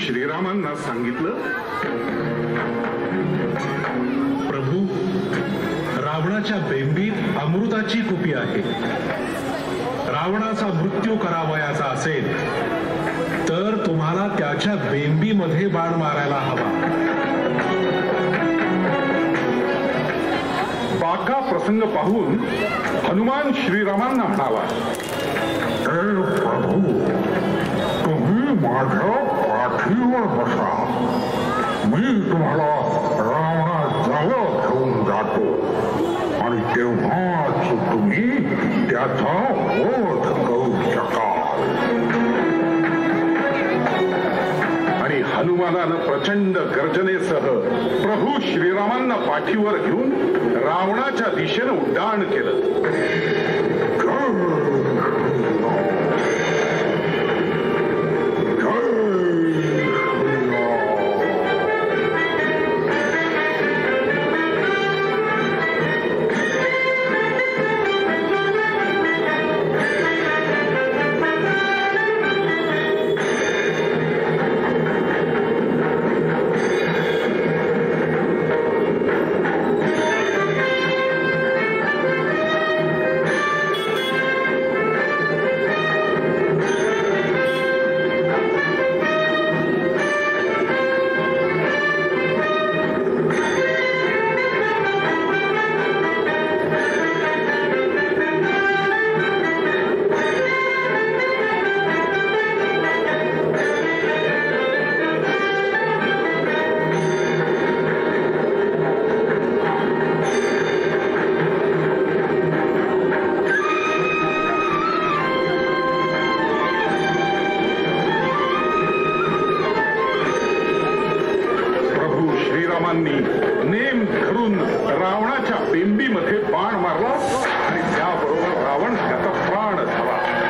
श्रीरामांना सांगितलं, प्रभू, रावणाच्या बेंबीत अमृताची कुपी आहे. रावणाचा मृत्यू करावयाचा असेल तर तुम्हाला त्याच्या बेंबीमध्ये बाण मारायला हवा. बाका प्रसंग पाहून हनुमान श्रीरामांना म्हणाला, हे प्रभू, तुम्ही माझ्या पाठीवर बसा. मी तुम्हाला रावणाजवळ घेऊन जातो आणि तेव्हाच तुम्ही त्याचा वध करू शकाल. आणि हनुमानानं प्रचंड गर्जनेसह प्रभू श्रीरामांना पाठीवर घेऊन रावणाच्या दिशेनं उड्डाण केलं. नेम धरून रावणाच्या बेंबीमध्ये बाण मारला आणि त्याबरोबर रावण त्याचा प्राण झाला.